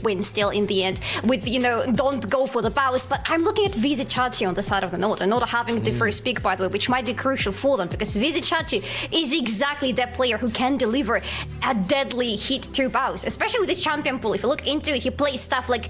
win still in the end with, you know, don't go for the bows. But I'm looking at Vizichachi on the side of the NORD, and NORD having the first pick, by the way, which might be crucial for them, because Vizichachi is exactly that player who can deliver a deadly hit through bows, especially with his champion pool. If you look into it, he plays stuff like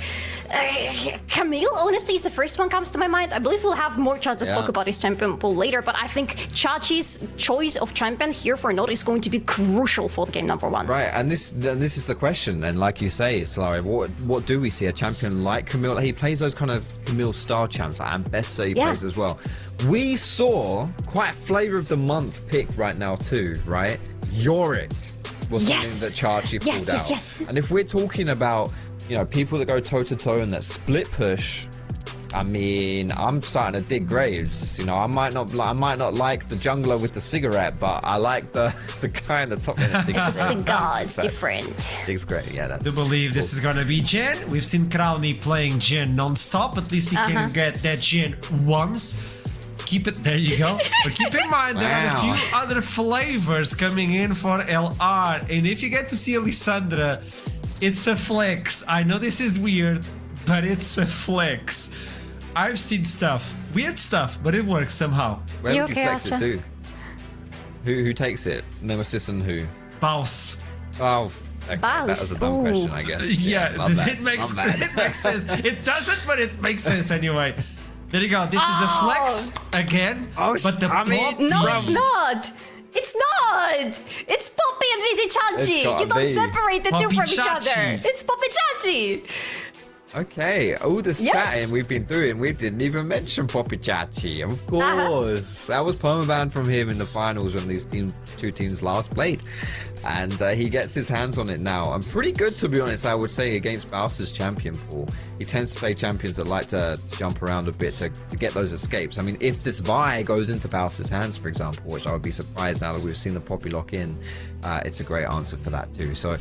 Camille, honestly, is the first one comes to my mind. I believe we'll have more chances to talk about his champion pool later, but I think Chachi's choice of champion here for NORD is going to be crucial for the game number one. Right, and this is the question, and like you say, Solari, what do we see? A champion like Camille? He plays those kind of Camille style champs, like Ambessa he plays as well. We saw quite a flavor of the month pick right now too, right? Yorick was something that Chachi pulled out. Yes. And if we're talking about, you know, people that go toe to toe and that split push, I mean, I'm starting to dig graves. You know, I might not like the jungler with the cigarette, but I like the guy in the top. It's a cigar. It's different. Dig's great. Yeah, that's. I do believe this is gonna be Jhin. We've seen Crowny playing Jhin non-stop. At least he can get that Jhin once. Keep it. There you go. But keep in mind there are a few other flavors coming in for LR, and if you get to see Alessandra, it's a flex. I know this is weird, but it's a flex. I've seen stuff, weird stuff, but it works somehow. Where would you flex it to? Who takes it? Nemesis and who? Baus. Oh, okay. That was a dumb question, I guess. Yeah, it makes sense. It doesn't, but it makes sense anyway. There you go. This is a flex again. No, it's not. It's not! It's Poppy and Vizichachi! You don't separate the two from each other! It's Poppy Chachi! Okay, all this chatting we've been doing, we didn't even mention Poppy Chachi, of course. That was permaban from him in the finals when these two teams last played. And he gets his hands on it now. And pretty good, to be honest, I would say, against Bowser's champion pool. He tends to play champions that like to jump around a bit to get those escapes. I mean, if this Vi goes into Bowser's hands, for example, which I would be surprised now that we've seen the Poppy lock in, it's a great answer for that too. So,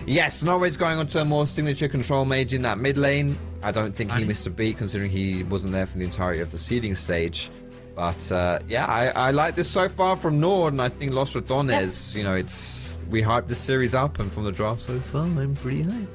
yes, Norway's going on to a more signature control mage in that mid lane. I don't think he missed a beat, considering he wasn't there for the entirety of the seeding stage. But, yeah, I like this so far from NORD, and I think Los Ratones, you know, we hyped this series up, and from the draft so far, I'm pretty hyped.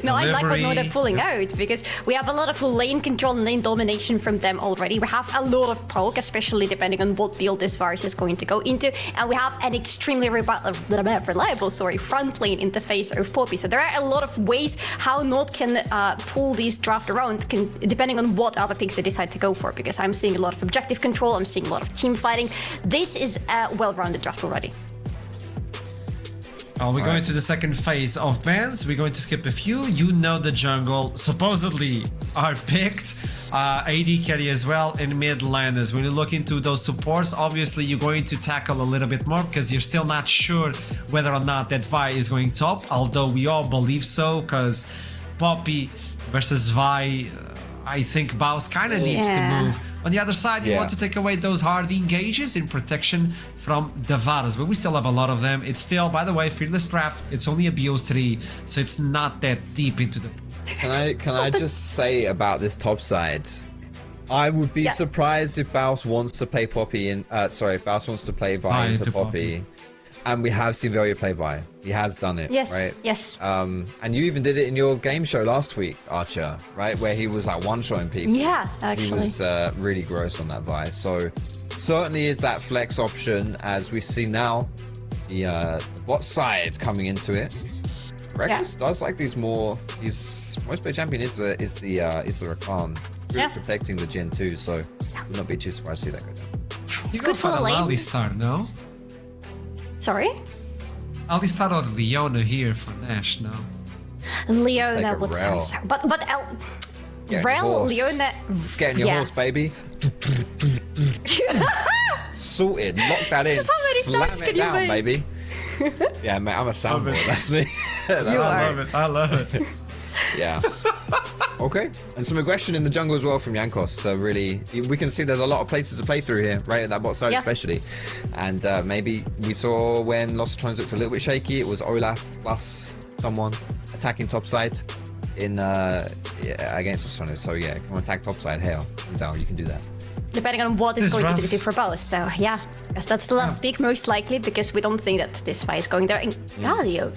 No, I like what NORD are pulling out, because we have a lot of lane control and lane domination from them already. We have a lot of poke, especially depending on what build this Varus is going to go into, and we have an extremely reliable front lane in the face of Poppy. So there are a lot of ways how NORD can pull this draft around, depending on what other picks they decide to go for, because I'm seeing a lot of objective control, I'm seeing a lot of team fighting. This is a well-rounded draft already. We're going to the second phase of bans. We're going to skip a few. You know the jungle supposedly are picked. AD carry as well, and mid laners. When you look into those supports, obviously you're going to tackle a little bit more because you're still not sure whether or not that Vi is going top, although we all believe so, because Poppy versus Vi, I think Baus kind of needs to move. On the other side, you want to take away those hard engages in protection from the Varus, but we still have a lot of them. It's still, by the way, Fearless Draft, it's only a BO3, so it's not that deep into the... Can I just say about this top side? I would be surprised if Baus wants to play Poppy in... if Baus wants to play Vi into Poppy. And we have seen Velya play Vi. He has done it, right? Yes. And you even did it in your game show last week, Archer, right? Where he was like one-shotting people. Yeah, actually. He was really gross on that Vi. So certainly is that flex option, as we see now. The bot side coming into it. Reckless does like these more. His most play champion is the Rakan. Really protecting the Jhin too. So would not be too surprised to see that go down. It's good for the lane. Alistar, no? Sorry? Alistar or Leona here for Nash now. Leona would sound so... But Rel, Leona... It's getting your horse, baby. Sorted. Lock that in. Slam it down, baby. Yeah, mate, I'm a soundboard. That's me. I love it. Yeah. Okay. And some aggression in the jungle as well from JANKOS. So really, we can see there's a lot of places to play through here, right? At that bot side especially. And maybe we saw when Lost Trons looks a little bit shaky, it was Olaf plus someone attacking top side in against Lost Trons. So yeah, if you want to attack top side, hell, down, you can do that. Depending on what is going to be the for Baus, though. Yeah, because that's the last pick most likely, because we don't think that this fight is going there. And Galio.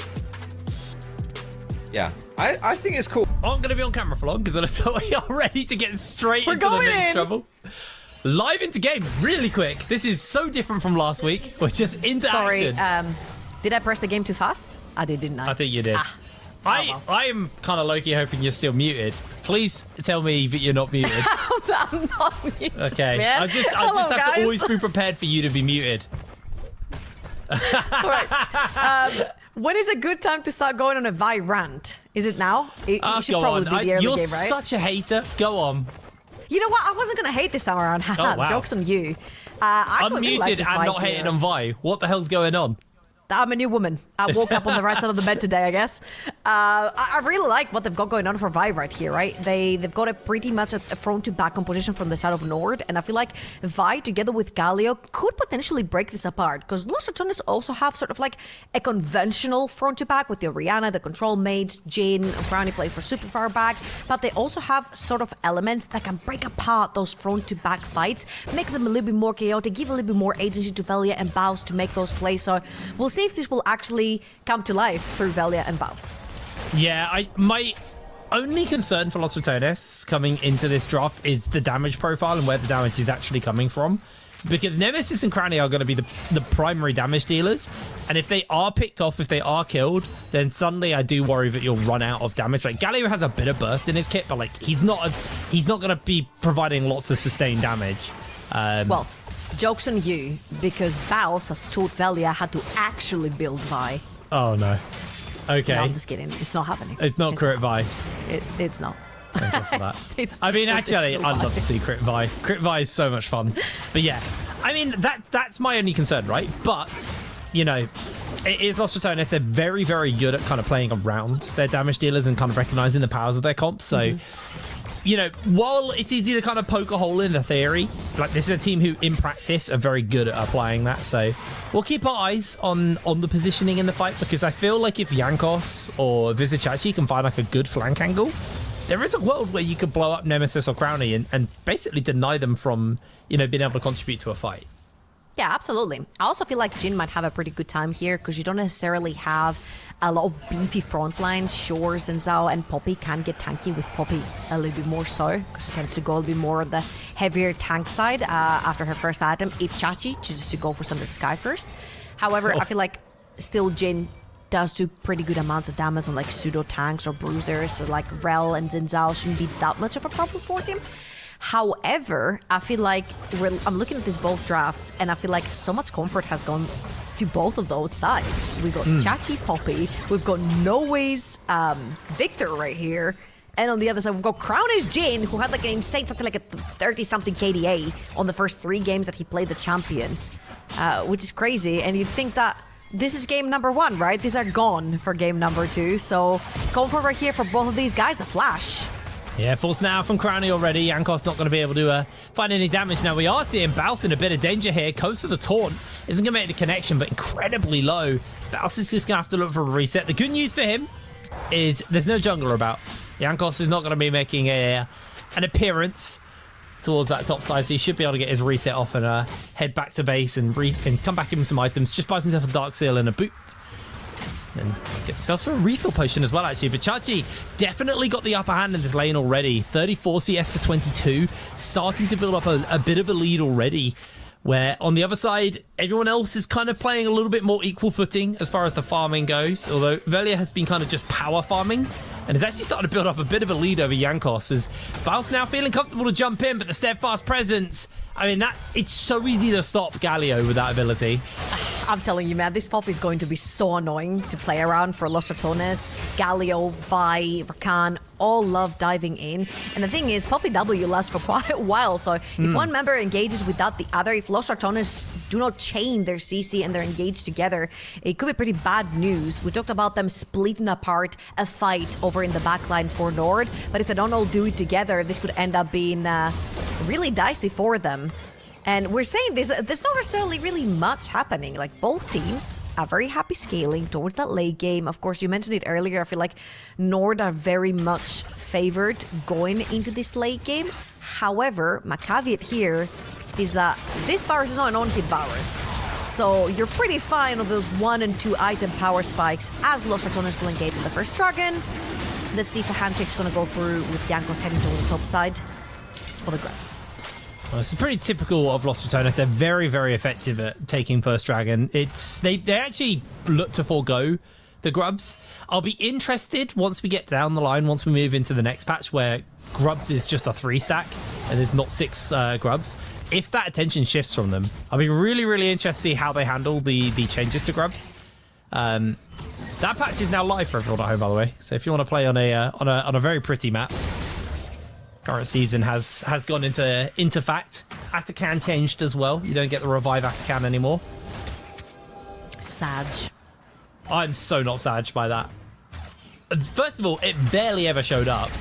Yeah, I think it's cool. I'm going to be on camera for long because I thought we are ready to get straight into the next trouble. Live into game really quick. This is so different from last week. We're just into action. Did I press the game too fast? I did, didn't I? I think you did. I am kind of low-key hoping you're still muted. Please tell me that you're not muted. I'm not muted. Okay. Man. I just have to always be prepared for you to be muted. All right. When is a good time to start going on a Vi rant? Is it now? It should probably be the early you're game, right? such a hater. Go on. You know what? I wasn't going to hate this time around. Oh, wow. Joke's on you. I I'm muted and not hating on Vi. What the hell's going on? I'm a new woman. I woke up on the right side of the bed today, I guess. I really like what they've got going on for Vi right here, right? They've got a pretty much a front-to-back composition from the side of NORD, and I feel like Vi, together with Galio, could potentially break this apart, because Los Ratones also have sort of like a conventional front-to-back with the Orianna, the control mates, Jin, Brownie play for super far back, but they also have sort of elements that can break apart those front-to-back fights, make them a little bit more chaotic, give a little bit more agency to Velia and Baus to make those plays. So we'll see if this will actually come to life through Velia and Baus. Yeah, my only concern for Los Ratones coming into this draft is the damage profile and where the damage is actually coming from. Because Nemesis and Crownie are going to be the primary damage dealers. And if they are picked off, if they are killed, then suddenly I do worry that you'll run out of damage. Like, Galio has a bit of burst in his kit, but like he's not going to be providing lots of sustained damage. Well, joke's on you, because Baus has taught Velia how to actually build Vi. Oh, no. Okay. No, I'm just kidding. It's not happening. It's not crit Vi. It's not. Thank God for that. It's I mean, just actually, additional I'd love Vi. to see crit Vi. Crit Vi is so much fun. But yeah, I mean, that's my only concern, right? But, you know, it is Los Ratones. They're very, very good at kind of playing around their damage dealers and kind of recognizing the powers of their comps. So, you know, while it's easy to kind of poke a hole in the theory, like this is a team who, in practice, are very good at applying that. So we'll keep our eyes on the positioning in the fight, because I feel like if JANKOS or Vizicachi can find like a good flank angle, there is a world where you could blow up Nemesis or Crownie and basically deny them from, you know, being able to contribute to a fight. Yeah, absolutely. I also feel like Jin might have a pretty good time here, because you don't necessarily have a lot of beefy front lines. Sure, Zhao and Poppy can get tanky, with Poppy a little bit more so, because she tends to go a little bit more on the heavier tank side after her first item, if Chachi chooses to go for some of the Sky first. However, I feel like still Jin does do pretty good amounts of damage on like pseudo tanks or bruisers, so like Rel and Zhao shouldn't be that much of a problem for him. However, I feel like I'm looking at these both drafts, and I feel like so much comfort has gone to both of those sides. We've got Chachi Poppy, we've got Noe's Victor right here, and on the other side we've got Crownie's Jin, who had like an insane something like a 30-something KDA on the first 3 games that he played the champion, which is crazy. And you'd think that this is game number 1, right? These are gone for game number 2, so comfort right here for both of these guys. The flash. Yeah, full snap from Crownie already. JANKOS not going to be able to find any damage. Now, we are seeing Baus in a bit of danger here. Goes for the taunt. Isn't going to make the connection, but incredibly low. Baus is just going to have to look for a reset. The good news for him is there's no jungler about. JANKOS is not going to be making an appearance towards that top side, so he should be able to get his reset off and head back to base and come back in with some items. Just buys himself a Dark Seal and a boot. And gets himself a refill potion as well, actually. But Chachi definitely got the upper hand in this lane already. 34 CS to 22. Starting to build up a bit of a lead already. Where on the other side, everyone else is kind of playing a little bit more equal footing as far as the farming goes. Although Velia has been kind of just power farming. And is actually starting to build up a bit of a lead over JANKOS. As Baus now feeling comfortable to jump in, but the steadfast presence. I mean, it's so easy to stop Galio with that ability. I'm telling you, man, this pop is going to be so annoying to play around for Los Ratones. Galio, Vi, Rakan all love diving in. And the thing is, Poppy W lasts for quite a while. So if one member engages without the other, if Los Ratones do not chain their CC and they're engaged together, it could be pretty bad news. We talked about them splitting apart a fight over in the backline for NORD. But if they don't all do it together, this could end up being really dicey for them. And we're saying this, there's not necessarily really much happening. Like, both teams are very happy scaling towards that late game. Of course, you mentioned it earlier. I feel like NORD are very much favored going into this late game. However, my caveat here is that this virus is not an on-hit virus. So you're pretty fine on those 1 and 2 item power spikes as Los Ratones will engage in the first dragon. Let's see if the handshake's going to go through with JANKOS heading toward the top side for the grabs. Well, this is pretty typical of Lost RATONES. They're very, very effective at taking first dragon. They actually look to forego the grubs. I'll be interested once we get down the line, once we move into the next patch where grubs is just a 3-stack and there's not 6 grubs. If that attention shifts from them, I'll be really, really interested to see how they handle the changes to grubs. That patch is now live for everyone at home, by the way. So if you want to play on a very pretty map, current season has gone into fact. Atacan changed as well. You don't get the revive Atacan anymore. Sag. I'm so not sad by that. First of all, it barely ever showed up.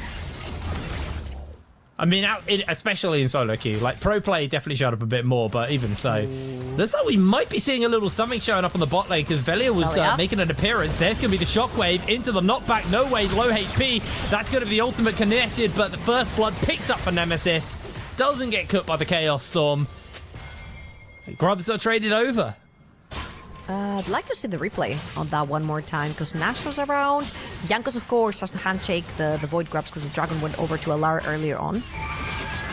I mean, especially in solo queue. Like, pro play definitely showed up a bit more, but even so. Looks like we might be seeing a little something showing up on the bot lane because Velia was making an appearance. There's going to be the shockwave into the knockback. No way, low HP. That's going to be the ultimate connected, but the first blood picked up for Nemesis. Doesn't get cooked by the Chaos Storm. Grubs are traded over. I'd like to see the replay on that one more time because Nash was around. JANKOS, of course, has to handshake the Void grabs because the Dragon went over to Alar earlier on.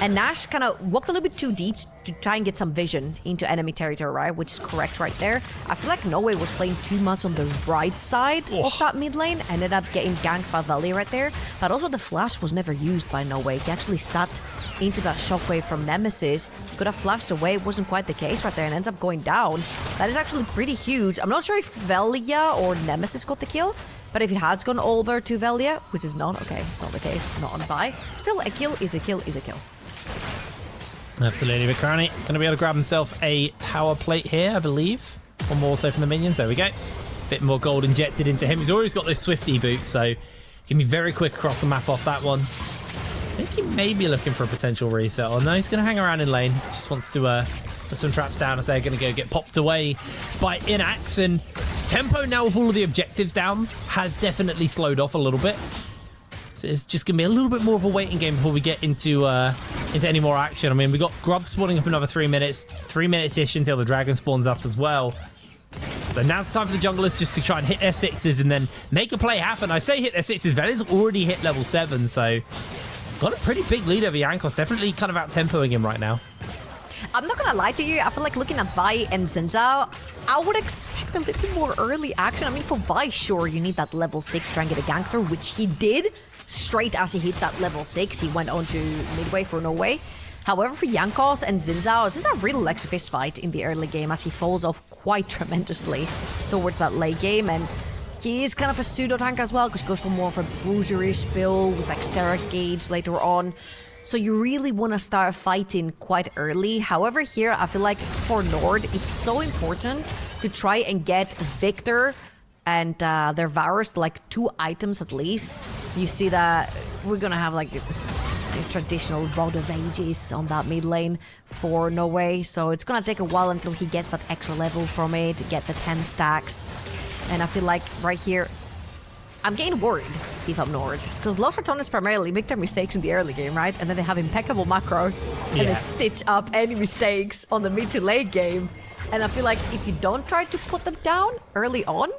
And Nash kind of walked a little bit too deep to try and get some vision into enemy territory, right? Which is correct right there. I feel like Noe was playing too much on the right side of that mid lane. Ended up getting ganked by Velia right there. But also the flash was never used by Noe. He actually sat into that shockwave from Nemesis. Could have flashed away. It wasn't quite the case right there and ends up going down. That is actually pretty huge. I'm not sure if Velia or Nemesis got the kill. But if it has gone over to Velia, which is not, okay, it's not the case, not on buy. Still, a kill is a kill is a kill. Absolutely, but Crowny going to be able to grab himself a tower plate here, I believe. One more auto from the minions. There we go. Bit more gold injected into him. He's always got those Swifty boots, so he can be very quick across the map off that one. I think he may be looking for a potential reset. Oh no, he's going to hang around in lane. Just wants to put some traps down as they're going to go get popped away by Inax. And tempo now with all of the objectives down has definitely slowed off a little bit. So it's just going to be a little bit more of a waiting game before we get into any more action. I mean, we got Grub spawning up another 3 minutes. 3 minutes-ish until the Dragon spawns up as well. So now it's time for the junglers just to try and hit their 6s and then make a play happen. I say hit their 6s. Velia's already hit level 7, so got a pretty big lead over JANKOS. Definitely kind of out-tempoing him right now. I'm not gonna lie to you, I feel like looking at Vi and Zinzao, I would expect a little more early action. I mean, for Vi, sure, you need that level 6 to try and get a gank through, which he did. Straight as he hit that level 6, he went on to midway for no way. However, for JANKOS and Zinzao really likes a fist fight in the early game as he falls off quite tremendously towards that late game. And he is kind of a pseudo tank as well because he goes for more of a bruiserish build with like Sterak's gauge later on. So you really want to start fighting quite early. However, here, I feel like for NORD, it's so important to try and get Victor and their Varus to like 2 items at least. You see that we're going to have like a traditional Rod of Ages on that mid lane for Noe. So it's going to take a while until he gets that extra level from it to get the 10 stacks. And I feel like right here, I'm getting worried if I'm NORD, because Lost RATONES primarily make their mistakes in the early game, right? And then they have impeccable macro, and they stitch up any mistakes on the mid to late game. And I feel like if you don't try to put them down early on,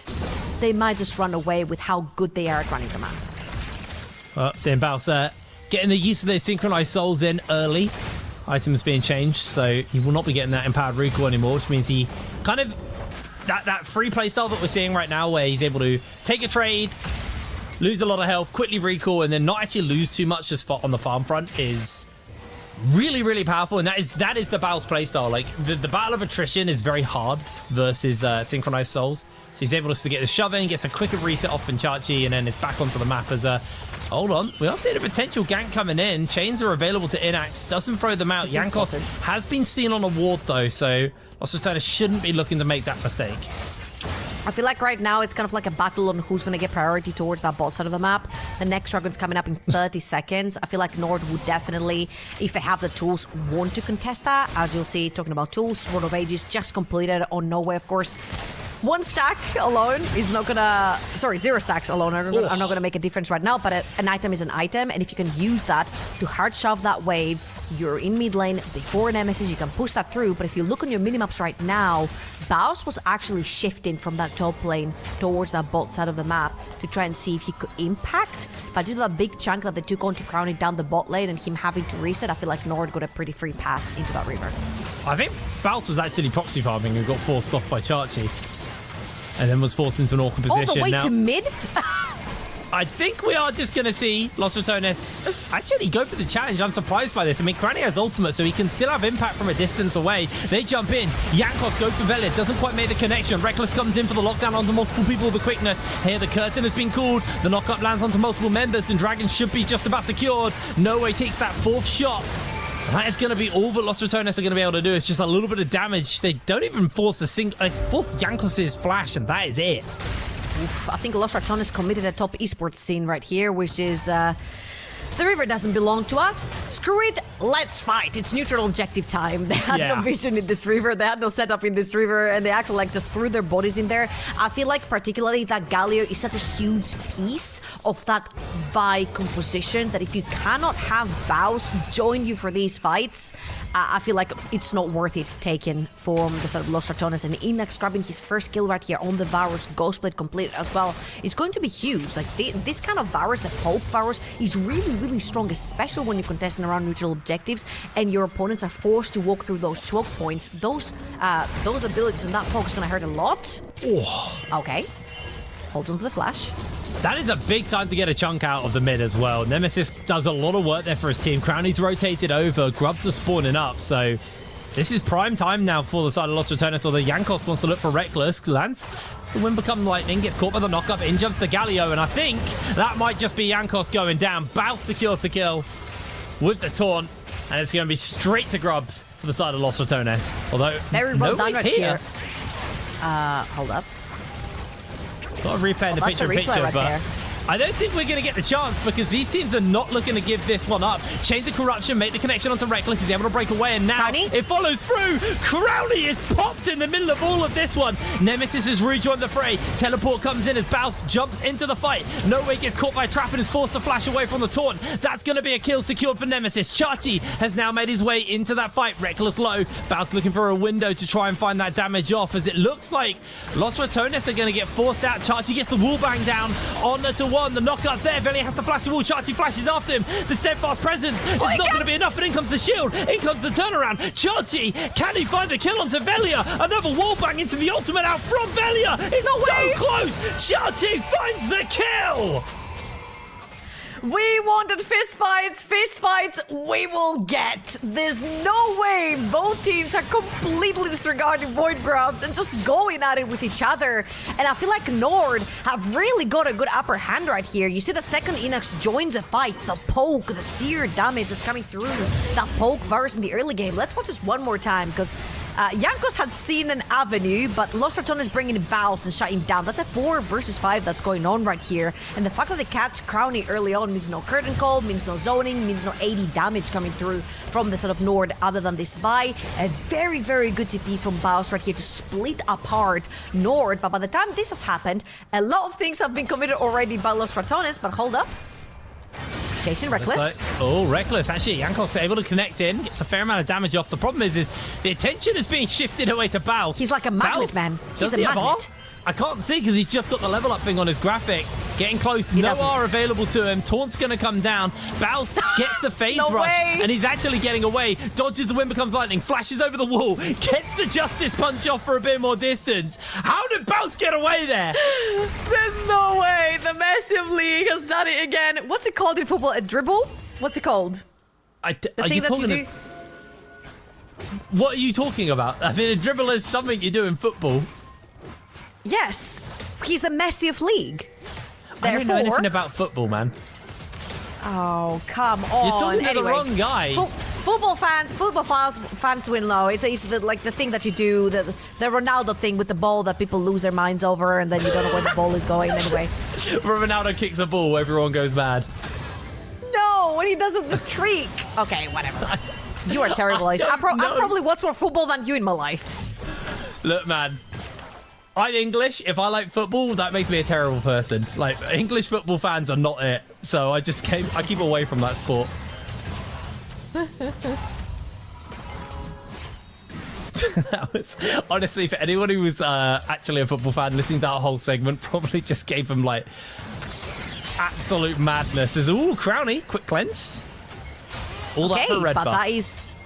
they might just run away with how good they are at running the map. Well, seeing Bowser getting the use of their synchronized souls in early. Items being changed, so he will not be getting that empowered recall anymore, which means he kind of that free play style that we're seeing right now where he's able to take a trade, lose a lot of health, quickly recall, and then not actually lose too much just on the farm front is really, really powerful. And that is the Bow's play style. Like the battle of attrition is very hard versus synchronized souls. So he's able to get the shove in, gets a quicker reset off Finchachi, and then is back onto the map as a... Hold on, we are seeing a potential gank coming in. Chains are available to Inax, doesn't throw them out. JANKOS has been seen on a ward though, so Lost RATONES shouldn't be looking to make that mistake. I feel like right now it's kind of like a battle on who's going to get priority towards that bot side of the map. The next Dragon's coming up in 30 seconds. I feel like NORD would definitely, if they have the tools, want to contest that. As you'll see, talking about tools, Rod of Ages just completed on Noe, of course. One stack alone is not gonna... Sorry, 0 stacks alone are not gonna make a difference right now, but an item is an item, and if you can use that to hard shove that wave, you're in mid lane before Nemesis, you can push that through, but if you look on your minimaps right now, Baus was actually shifting from that top lane towards that bot side of the map to try and see if he could impact, but due to that big chunk that they took on to Crowny down the bot lane and him having to reset, I feel like NORD got a pretty free pass into that river. I think Baus was actually proxy farming and got forced off by Chachi. And then was forced into an awkward position. All the way to mid? I think we are just going to see Los Ratones actually go for the challenge. I'm surprised by this. I mean, Crowny has ultimate, so he can still have impact from a distance away. They jump in. JANKOS goes for Velid. Doesn't quite make the connection. Reckless comes in for the lockdown onto multiple people with the quickness. Here, the curtain has been called. The knockup lands onto multiple members, and Dragon should be just about secured. No Way takes that 4th shot. That is going to be all that Los Ratones are going to be able to do. It's just a little bit of damage. They don't even force a single... They force JANKOS' flash, and that is it. Oof, I think Los Ratones committed a top esports scene right here, which is... the river doesn't belong to us. Screw it. Let's fight. It's neutral objective time. They had no vision in this river. They had no setup in this river, and they actually like just threw their bodies in there. I feel like particularly that Galio is such a huge piece of that Vi composition that if you cannot have Baus join you for these fights, I feel like it's not worth it taken from the side of Los Ratones. And Inax grabbing his first kill right here on the Varus, Ghostblade complete as well. It's going to be huge. Like this kind of Varus, the Pope Varus, is really strong, especially when you're contesting around neutral objectives and your opponents are forced to walk through those choke points. Those abilities and that poke is going to hurt a lot. Oh. Okay. Holds onto the flash. That is a big time to get a chunk out of the mid as well. Nemesis does a lot of work there for his team. Crowny's rotated over. Grubs are spawning up, so this is prime time now for the side of Los Ratones, although JANKOS wants to look for Reckless. Lance, the wind become lightning, gets caught by the knockup, in jumps the Galio, and I think that might just be JANKOS going down. Baus secures the kill with the taunt, and it's going to be straight to Grubs for the side of Los Ratones. Although, very well done right here. Hold up. Got a replay in the picture-in-picture, right but there. I don't think we're going to get the chance because these teams are not looking to give this one up. Chains of Corruption make the connection onto Reckless. He's able to break away, and now Crowny? it follows through. Crowny is popped in the middle of all of this one. Nemesis has rejoined the fray. Teleport comes in as Baus jumps into the fight. No Way gets caught by a trap and is forced to flash away from the taunt. That's going to be a kill secured for Nemesis. Chachi has now made his way into that fight. Reckless low. Baus looking for a window to try and find that damage off, as it looks like Los Ratones are going to get forced out. Chachi gets the wall bang down on the 1. The knockup's there. Veli has to flash the wall. Chachi flashes after him. The steadfast presence is not going to be enough, and in comes the shield. In comes the turnaround. Chachi, can he find the kill onto Velia? Another wall bang into the ultimate out from Velia. It's so close. Chachi finds the kill. We wanted fist fights we will get. There's no way both teams are completely disregarding Void Grubs and just going at it with each other. And I feel like NORD have really got a good upper hand right here. You see the second Inax joins a fight, the poke, the sear damage is coming through that poke Varus in the early game. Let's watch this one more time because JANKOS had seen an avenue, but Los Ratones bringing in Baus and shut him down. That's a 4 versus 5 that's going on right here. And the fact that they catch Crowny early on means no curtain call, means no zoning, means no 80 damage coming through from the sort of NORD other than this Vi. A very good TP from Baus right here to split apart NORD. But by the time this has happened, a lot of things have been committed already by Los Ratones, but hold up. Chasing Reckless. Reckless. Actually, JANKOS able to connect in, gets a fair amount of damage off. The problem is the attention is being shifted away to Baus. He's like a magnet, Baus, man. He's a he have magnet. R? I can't see because he's just got the level up thing on his graphic. Getting close, no R available to him. Taunt's going to come down. Baus gets the phase rush, and he's actually getting away. Dodges the wind, becomes lightning, flashes over the wall, gets the justice punch off for a bit more distance. How did Baus get away there? There's no way. The Massive League has done it again. What's it called in football? A dribble? What's it called? The thing that you do? What are you talking about? I mean, a dribble is something you do in football. Yes, he's the Messi of League. I don't know anything about football, man. Oh, come on. You're talking to the wrong guy. Football fans win low. It's like the thing that you do, the Ronaldo thing with the ball that people lose their minds over, and then you don't know where the ball is going anyway. When Ronaldo kicks a ball, everyone goes mad. No, when he does the trick. Okay, whatever. You are terrible. I've probably watched more football than you in my life. Look, man. I'm English. If I like football, that makes me a terrible person. Like, English football fans are not it. So I keep away from that sport. That was, honestly, for anyone who was actually a football fan, listening to that whole segment probably just gave them, like, absolute madness. Ooh, Crowny, quick cleanse. All that for red but buff. that is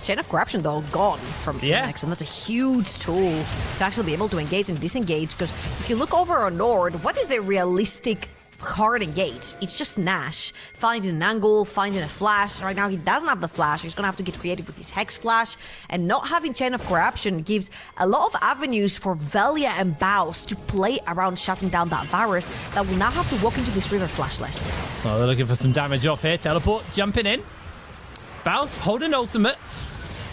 chain of corruption though gone from Phoenix, and that's a huge tool to actually be able to engage and disengage. Because if you look over on NORD, what is the realistic hard engage? It's just Nash finding an angle, finding a flash. Right now he doesn't have the flash. He's gonna have to get creative with his Hex Flash, and not having Chain of Corruption gives a lot of avenues for Velia and Baus to play around shutting down that virus that will now have to walk into this river flashless. Well, they're looking for some damage off here. Teleport jumping in. Baus holding ultimate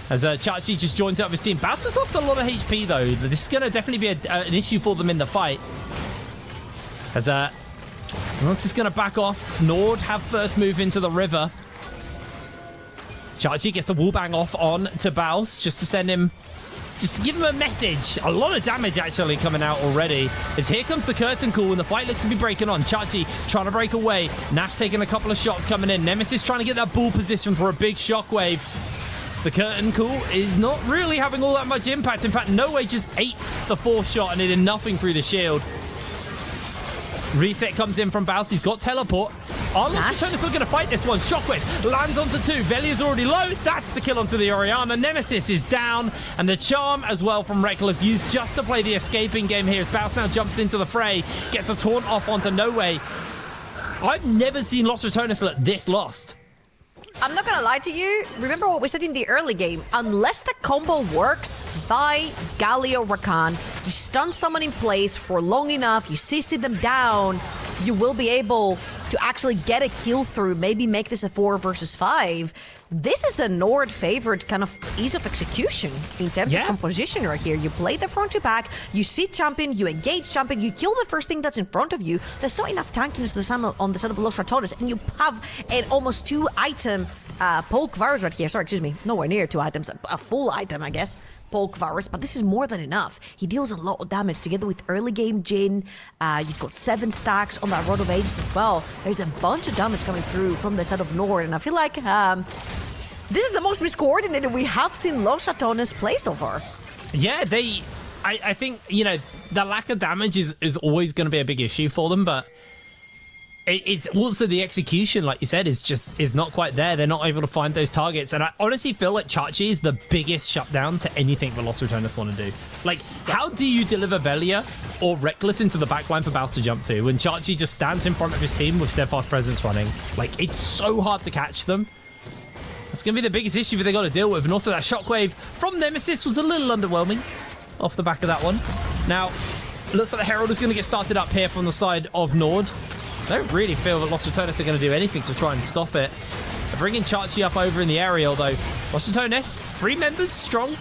as Chachi just joins up with his team. Baus has lost a lot of HP though. This is going to definitely be an issue for them in the fight. As Nox is going to back off. Nord have first move into the river. Chachi gets the wall bang off on to Baus just to send him, just to give him a message. A lot of damage actually coming out already. As here comes the curtain call and the fight looks to be breaking on. Chachi trying to break away. Nash taking a couple of shots coming in. Nemesis trying to get that ball position for a big shockwave. The curtain call is not really having all that much impact. In fact, No Way just ate the fourth shot and it did nothing through the shield. Reset comes in from Baus. He's got teleport. Arlos is still going to fight this one. Shockwave lands onto 2. Velia's already low. That's the kill onto the Orianna. Nemesis is down. And the charm as well from Reckless used just to play the escaping game here as Baus now jumps into the fray. Gets a taunt off onto No Way. I've never seen Lost RATONES look this lost. I'm not gonna lie to you. Remember what we said in the early game. Unless the combo works, Vi, Galio, Rakan, you stun someone in place for long enough, you CC them down, you will be able to actually get a kill through, maybe make this a 4 versus 5. This is a NORD favored kind of ease of execution in terms of composition right here. You play the front to back, you see champion, you engage champion, you kill the first thing that's in front of you. There's not enough tankiness on the side of Lost RATONES, and you have an almost 2-item poke virus right here. Sorry, excuse me, nowhere near 2 items, a full item, I guess. Poke virus, but this is more than enough. He deals a lot of damage together with early game Jhin. You've got 7 stacks on that Rod of Ages as well. There's a bunch of damage coming through from the side of NORD, and I feel like this is the most miscoordinated we have seen Lost RATONES play so far. Yeah, I think, you know, the lack of damage is always going to be a big issue for them, but it's also the execution, like you said, is not quite there. They're not able to find those targets, and I honestly feel like Chachi is the biggest shutdown to anything that Lost RATONES want to do. Like, how do you deliver Velia or Reckless into the backline for Baus to jump to when Chachi just stands in front of his team with Steadfast Presence running? Like, it's so hard to catch them. That's going to be the biggest issue that they got to deal with, and also that shockwave from Nemesis was a little underwhelming off the back of that one. Now, looks like the Herald is going to get started up here from the side of NORD. I don't really feel that Lost RATONES are going to do anything to try and stop it. They're bringing Chachi up over in the area, although Lost RATONES, 3 members strong.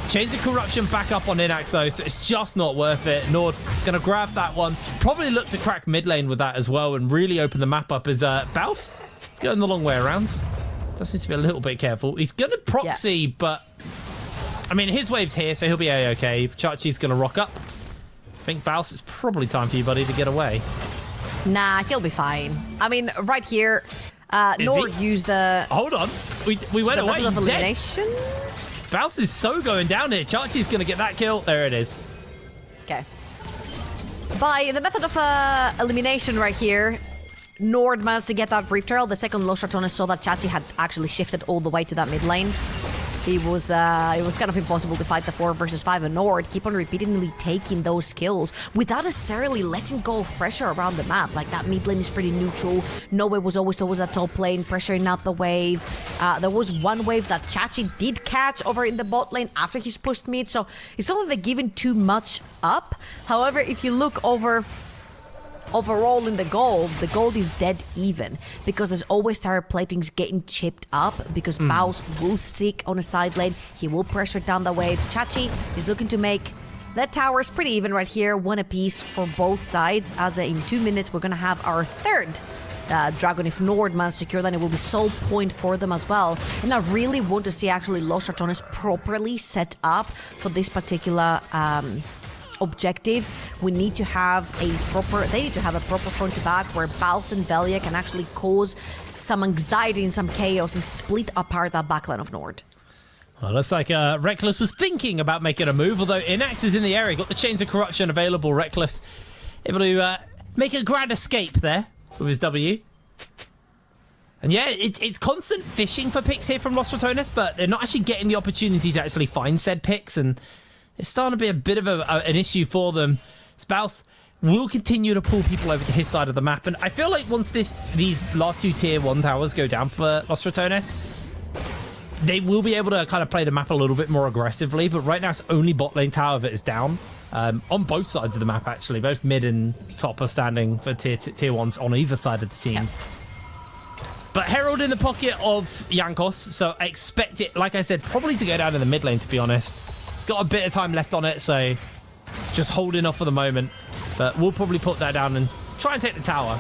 Chains of Corruption back up on Inax though, so it's just not worth it. NORD going to grab that one. Probably look to crack mid lane with that as well and really open the map up as Baus. It's going the long way around. Does need to be a little bit careful. He's going to proxy, but I mean, his wave's here, so he'll be A-okay. Chachi's going to rock up. I think Baus, it's probably time for you, buddy, to get away. Nah, he'll be fine. I mean, right here, NORD used the... Hold on. We went away. Method of elimination? Baus is so going down here. Chachi's going to get that kill. There it is. Okay. By the method of elimination right here, NORD managed to get that Reef Trail. The second Lost RATONES saw that Chachi had actually shifted all the way to that mid lane. It was kind of impossible to fight the 4 versus 5, and NORD keep on repeatedly taking those kills without necessarily letting go of pressure around the map. Like, that mid lane is pretty neutral. No Way was always towards that top lane, pressuring out the wave. There was one wave that Chachi did catch over in the bot lane after he's pushed mid, so it's not that they're giving too much up. However, if you look overall in the gold is dead even because there's always tower platings getting chipped up because Baus will stick on a side lane. He will pressure down the wave. Chachi is looking to make that towers pretty even right here, 1 apiece for both sides, as in 2 minutes we're gonna have our third Dragon. If NORD manages to secure that, it will be soul point for them as well. And I really want to see actually Lost RATONES properly set up for this particular objective. We need to have they need to have a proper front to back where Baus and Velia can actually cause some anxiety and some chaos and split apart that backline of NORD. Well, looks like Reckless was thinking about making a move, although Inax is in the area. Got the Chains of Corruption available. Reckless able to make a grand escape there with his W. And yeah, it's constant fishing for picks here from Los Ratones, but they're not actually getting the opportunity to actually find said picks, and it's starting to be a bit of an issue for them. Spouse will continue to pull people over to his side of the map, and I feel like once these last two tier 1 towers go down for Los Ratones, they will be able to kind of play the map a little bit more aggressively, but right now it's only bot lane tower that is down. On both sides of the map, actually. Both mid and top are standing for tier 1s on either side of the teams. Yep. But Herald in the pocket of JANKOS, so I expect it, like I said, probably to go down in the mid lane, to be honest. It's got a bit of time left on it, so just holding off for the moment. But we'll probably put that down and try and take the tower.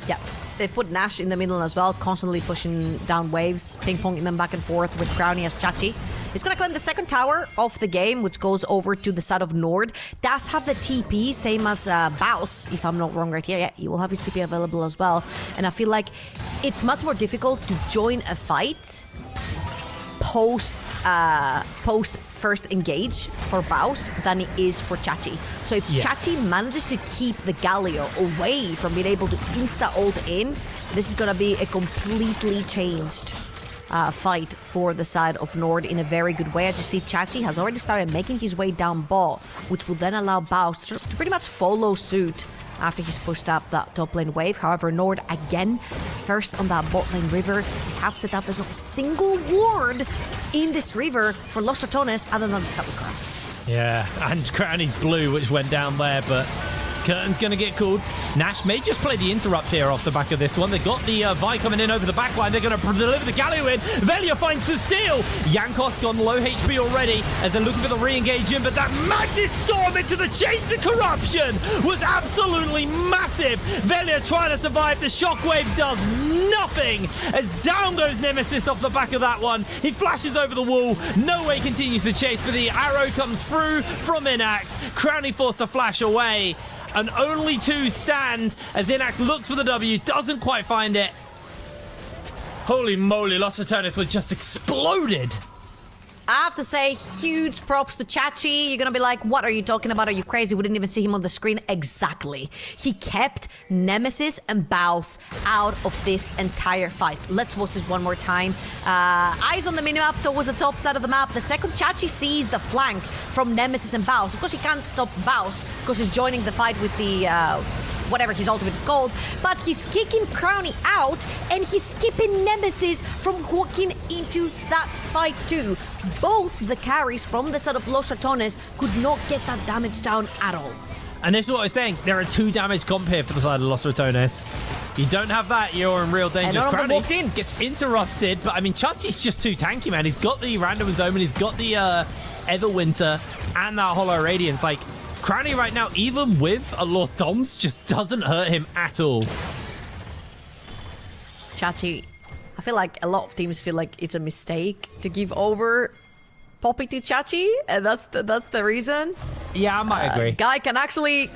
Yeah, they've put Nash in the middle as well, constantly pushing down waves, ping-ponging them back and forth with Crowny as Chachi. He's going to claim the second tower of the game, which goes over to the side of NORD. Does have the TP, same as Baus, if I'm not wrong right here. Yeah, he will have his TP available as well. And I feel like it's much more difficult to join a fight post first engage for Baus than it is for Chachi. So if Chachi manages to keep the Galio away from being able to insta-ult in, this is going to be a completely changed fight for the side of NORD in a very good way. As you see, Chachi has already started making his way down bot, which will then allow Baus to pretty much follow suit after he's pushed up that top lane wave. However, NORD again first on that bot lane river. They have set up, there's not a single ward in this river for Los Ratones other than the Scuttle Crown. Yeah, and Crowny's blue, which went down there, but Curtain's going to get called. Nash may just play the interrupt here off the back of this one. They got the Vi coming in over the back line. They're going to deliver the Galio in. Velia finds the steal. JANKOS gone low HP already as they're looking for the re-engage in, but that Magnet Storm into the Chains of Corruption was absolutely massive. Velia trying to survive. The Shockwave does nothing as down goes Nemesis off the back of that one. He flashes over the wall. No way continues the chase, but the arrow comes through from Inax. Crowny forced to flash away. And only two stand as Inax looks for the W, doesn't quite find it. Holy moly, Los Ratones were just exploded. I have to say, huge props to Chachi. You're gonna be like, what are you talking about? Are you crazy? We didn't even see him on the screen. Exactly. He kept Nemesis and Baus out of this entire fight. Let's watch this one more time. Eyes on the minimap towards the top side of the map. The second Chachi sees the flank from Nemesis and Baus, of course he can't stop Baus because he's joining the fight with the whatever his ultimate is called, but he's kicking Crowny out and he's skipping Nemesis from walking into that fight too. Both the carries from the side of Los Ratones could not get that damage down at all. And this is what I was saying. There are 2 damage comp here for the side of Los Ratones. You don't have that, you're in real danger. Crowny gets interrupted, but I mean, Chachi's just too tanky, man. He's got the random zone, he's got the Everwinter and that Hollow Radiance. Like, Crowny right now, even with a Lord Doms, just doesn't hurt him at all. Chachi, I feel like a lot of teams feel like it's a mistake to give over Poppy to Chachi, and that's the reason. Yeah, I might agree. Guy can actually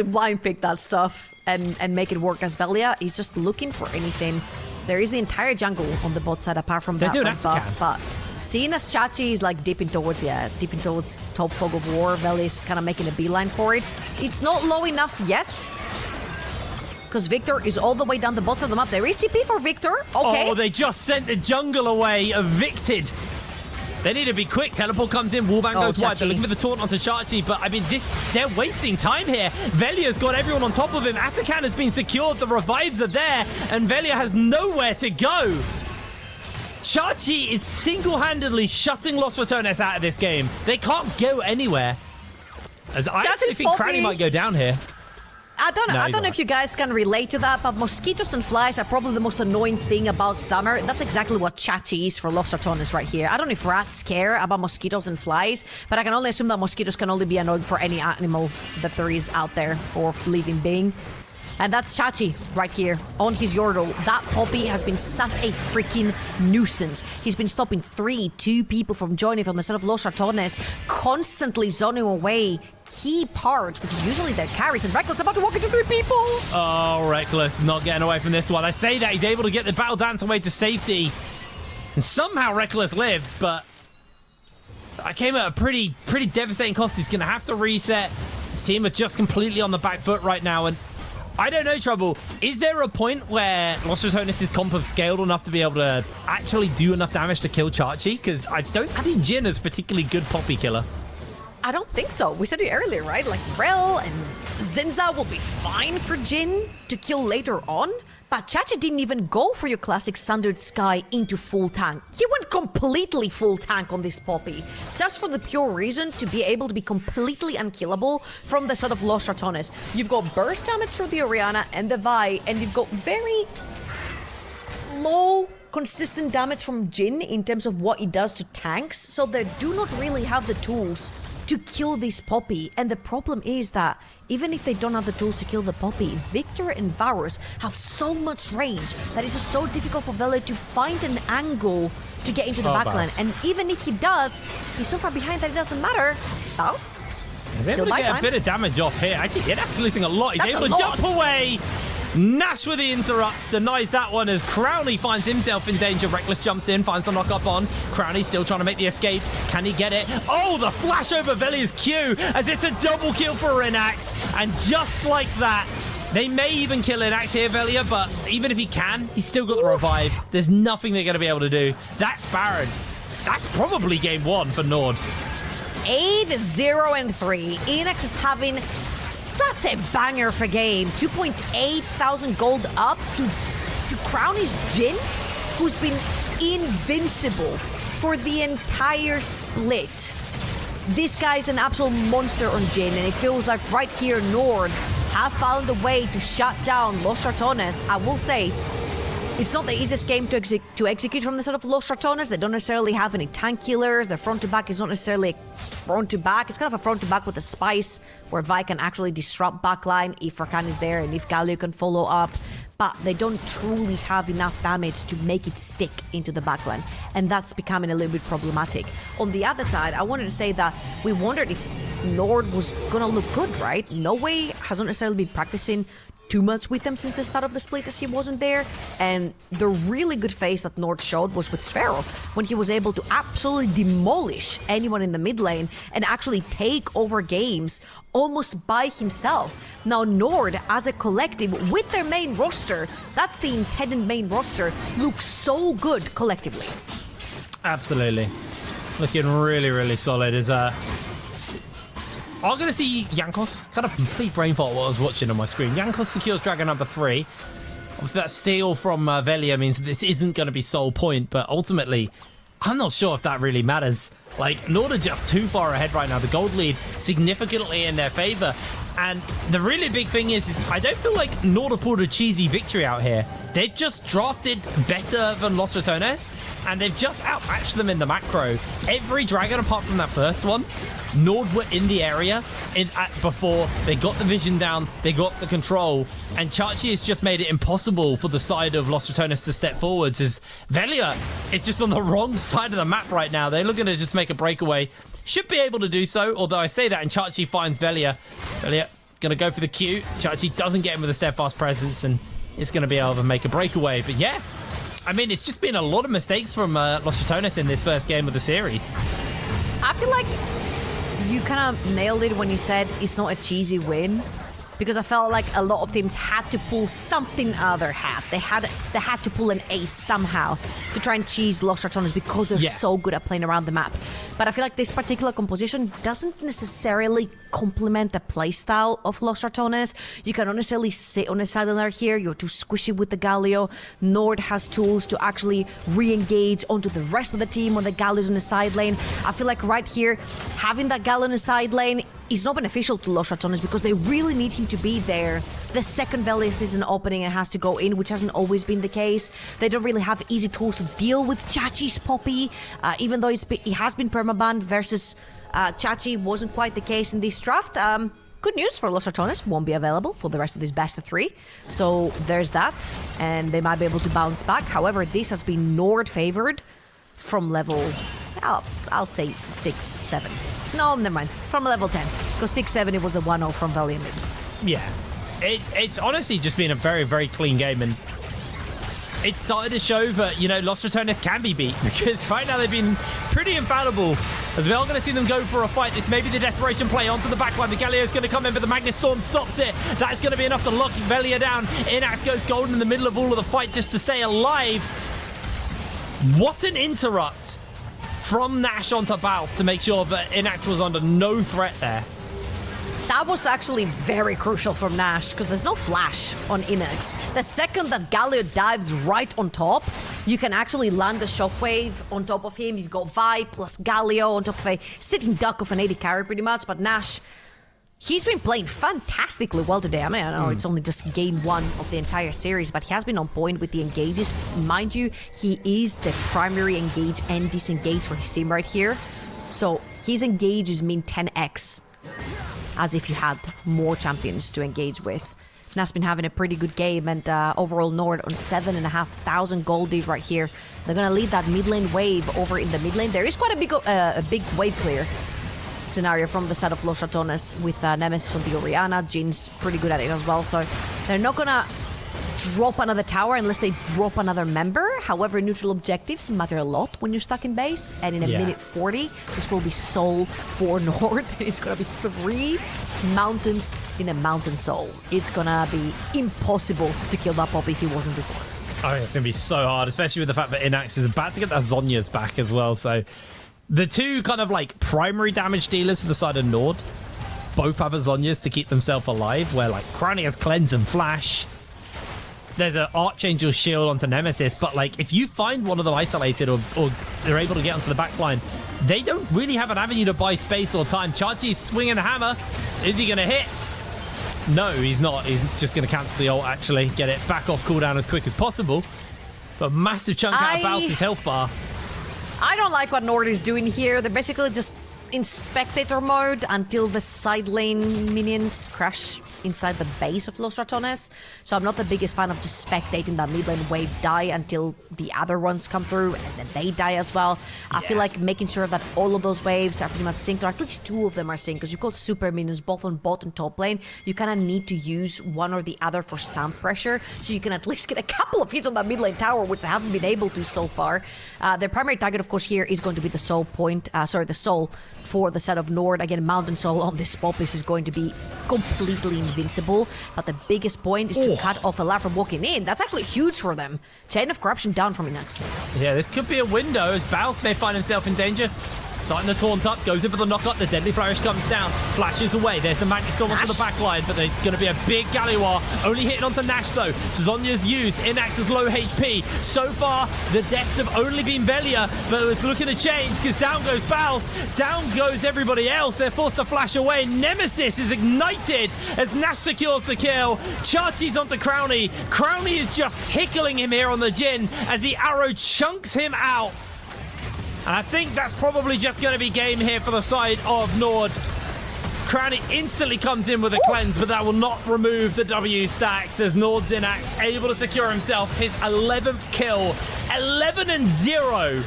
blind pick that stuff and make it work as Velia. He's just looking for anything. There is the entire jungle on the bot side apart from that buff, but seeing as Chachi is like dipping towards top fog of war, Velia is kind of making a beeline for it. It's not low enough yet, because Victor is all the way down the bottom of the map. There is TP for Victor. Okay. Oh, they just sent the jungle away, evicted. They need to be quick. Teleport comes in, wallbang goes wide. They're looking for the taunt onto Chachi, but I mean, they're wasting time here. Velia's got everyone on top of him. Atakan has been secured, the revives are there, and Velia has nowhere to go. Chachi is single-handedly shutting Los Ratones out of this game. They can't go anywhere. As I actually think Crowny might go down here. I don't know if you guys can relate to that, but mosquitoes and flies are probably the most annoying thing about summer. That's exactly what Chachi is for Los Ratones right here. I don't know if rats care about mosquitoes and flies, but I can only assume that mosquitoes can only be annoying for any animal that there is out there or living being. And that's Chachi right here on his Yordle. That Poppy has been such a freaking nuisance. He's been stopping 2 people from joining from the side of Los Ratones, constantly zoning away key parts, which is usually their carries. And Reckless about to walk into 3 people. Oh, Reckless not getting away from this one. I say that he's able to get the Battle Dance away to safety. And somehow Reckless lived, but I came at a pretty devastating cost. He's going to have to reset. His team are just completely on the back foot right now, and I don't know, Trouble. Is there a point where Los Ratones' comp have scaled enough to be able to actually do enough damage to kill Chachi? Because I don't see Jin as particularly good Poppy killer. I don't think so. We said it earlier, right? Like, Rel and Zinza will be fine for Jin to kill later on. But Chachi didn't even go for your classic Sundered Sky into full tank. He went completely full tank on this Poppy, just for the pure reason to be able to be completely unkillable from the side of Los Ratones. You've got burst damage through the Orianna and the Vi, and you've got very low consistent damage from Jin in terms of what it does to tanks, so they do not really have the tools to kill this Poppy. And the problem is that even if they don't have the tools to kill the Poppy, Victor and Varus have so much range that it's just so difficult for Velo to find an angle to get into the backline. And even if he does, he's so far behind that it doesn't matter. Thus, he's able to get a bit of damage off here. Actually, Yedax losing a lot. He's able to jump away. Nash with the interrupt, denies that one as Crowley finds himself in danger. Reckless jumps in, finds the knock-up on. Crowley still trying to make the escape. Can he get it? Oh, the flash over Velia's Q as it's a double kill for Inax. And just like that, they may even kill Inax here, Velia, but even if he can, he's still got the revive. There's nothing they're going to be able to do. That's Baron. That's probably game 1 for NORD. 8-0-3. Inax is having such a banger for game. 2.8 thousand gold up to crown his Jin, who's been invincible for the entire split. This guy's an absolute monster on Jin, and it feels like right here NORD have found a way to shut down Los Ratones. I will say, it's not the easiest game to execute from the side of Los Ratones. They don't necessarily have any tank killers. Their front to back is not necessarily front to back. It's kind of a front to back with a spice where Vi can actually disrupt backline if Rakan is there and if Galio can follow up. But they don't truly have enough damage to make it stick into the backline. And that's becoming a little bit problematic. On the other side, I wanted to say that we wondered if NORD was gonna look good, right? No Way has not necessarily been practicing too much with them since the start of the split as he wasn't there, and the really good face that NORD showed was with Sphero when he was able to absolutely demolish anyone in the mid lane and actually take over games almost by himself. Now NORD as a collective with their main roster, that's the intended main roster, looks so good collectively. Absolutely. Looking really solid. Is I'm going to see JANKOS. Kind of complete brain fart what I was watching on my screen. JANKOS secures Dragon number 3. Obviously, that steal from Velia means that this isn't going to be sole point, but ultimately, I'm not sure if that really matters. Like, NORD are just too far ahead right now. The gold lead significantly in their favor. And the really big thing is I don't feel like NORD have pulled a cheesy victory out here. They've just drafted better than Los Ratones, and they've just outmatched them in the macro. Every dragon apart from that first one, NORD were in the area before they got the vision down, they got the control, and Chachi has just made it impossible for the side of Los Ratones to step forwards as Velia is just on the wrong side of the map right now. They're looking to just make a breakaway. Should be able to do so, although I say that and Chachi finds Velia. Velia gonna go for the Q. Chachi doesn't get him with a steadfast presence and is gonna be able to make a breakaway. But yeah, I mean, it's just been a lot of mistakes from Los Ratones in this first game of the series. I feel like you kind of nailed it when you said it's not a cheesy win, because I felt like a lot of teams had to pull something out of their hat. They had to pull an ace somehow to try and cheese Los Ratones because they're so good at playing around the map. But I feel like this particular composition doesn't necessarily complement the playstyle of Los Ratones. You cannot necessarily sit on a sideline here. You're too squishy with the Galio. NORD has tools to actually re-engage onto the rest of the team when the Galio's on the side lane. I feel like right here, having that Galio on the side lane is not beneficial to Los Ratones because they really need him to be there. The second Velia season opening and has to go in, which hasn't always been the case. They don't really have easy tools to deal with Chachi's Poppy, even though it has been permabanned versus Chachi wasn't quite the case in this draft. good news for Los Ratones, won't be available for the rest of this best of 3. So there's that, and they might be able to bounce back. However, this has been NORD favored from level, I'll say 6, 7. No, never mind. From level 10. Because 6, 7, it was the 1-0 from Valiant. Yeah. It's honestly just been a very, very clean game, and it started to show that, you know, Los Ratones can be beat, because right now they've been pretty infallible. As we are going to see them go for a fight, this may be the desperation play onto the backline. The Galio's going to come in, but the Magnus Storm stops it. That's going to be enough to lock Velia down. Inax goes golden in the middle of all of the fight just to stay alive. What an interrupt from Nash onto Baus to make sure that Inax was under no threat there. That was actually very crucial from Nash, because there's no flash on Inax. The second that Galio dives right on top, you can actually land a shockwave on top of him. You've got Vi plus Galio on top of a sitting duck of an AD carry pretty much, but Nash, he's been playing fantastically well today. I mean, I know it's only just game 1 of the entire series, but he has been on point with the engages. Mind you, he is the primary engage and disengage for his team right here. So his engages mean 10x. As if you had more champions to engage with. Nash been having a pretty good game, and overall NORD on 7,500 gold lead right here. They're gonna lead that mid lane wave over in the mid lane. There is quite a big wave clear scenario from the side of Los Ratones with Nemesis on the Orianna. Jin's pretty good at it as well, so they're not gonna drop another tower unless they drop another member. However, neutral objectives matter a lot when you're stuck in base, and in a minute 40, this will be soul for NORD. It's gonna be 3 mountains in a mountain soul. It's gonna be impossible to kill that Poppy if he wasn't before. Oh, it's gonna be so hard, especially with the fact that Inax is about to get that Zhonya's back as well. So the two kind of like primary damage dealers for the side of NORD both have a Zhonya's to keep themselves alive, where like Crowny has Cleanse and Flash. There's an Archangel shield onto Nemesis, but like if you find one of them isolated or they're able to get onto the back line, they don't really have an avenue to buy space or time. Chachi's swinging the hammer. Is he going to hit? No, he's not. He's just going to cancel the ult, actually. Get it back off cooldown as quick as possible. But massive chunk out of Baus' health bar. I don't like what NORD is doing here. They're basically just in spectator mode until the side lane minions crash inside the base of Los Ratones. So I'm not the biggest fan of just spectating that mid lane wave die until the other ones come through and then they die as well. I feel like making sure that all of those waves are pretty much synced, or at least 2 of them are synced, because you've got super minions both on bot and top lane. You kind of need to use one or the other for some pressure, so you can at least get a couple of hits on that mid lane tower, which they haven't been able to so far. Their primary target, of course, here is going to be the soul point, the soul for the set of NORD. Again, Mountain Soul on this spot. This is going to be completely invincible, but the biggest point is to cut off a lot from walking in. That's actually huge for them. Chain of Corruption down from Inax. Yeah, this could be a window as Baus may find himself in danger. Starting to taunt up, goes in for the knock-up, the Deadly Flourish comes down, flashes away, there's the Magnus Storm onto the back line, but there's going to be a big Galioir, only hitting onto Nash though. Zhonya's used, Inax is low HP. So far, the deaths have only been Velia, but it's looking to change, because down goes Baus, down goes everybody else, they're forced to flash away. Nemesis is ignited as Nash secures the kill. Chachi's onto Crowny. Crowny is just tickling him here on the Jhin as the arrow chunks him out. And I think that's probably just going to be game here for the side of NORD. Crowny instantly comes in with a cleanse, but that will not remove the W stacks as NORD's Inax able to secure himself his 11th kill. 11-0.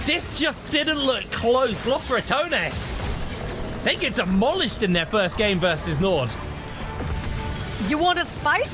This just didn't look close. Los Ratones, they get demolished in their first game versus NORD. You wanted spice?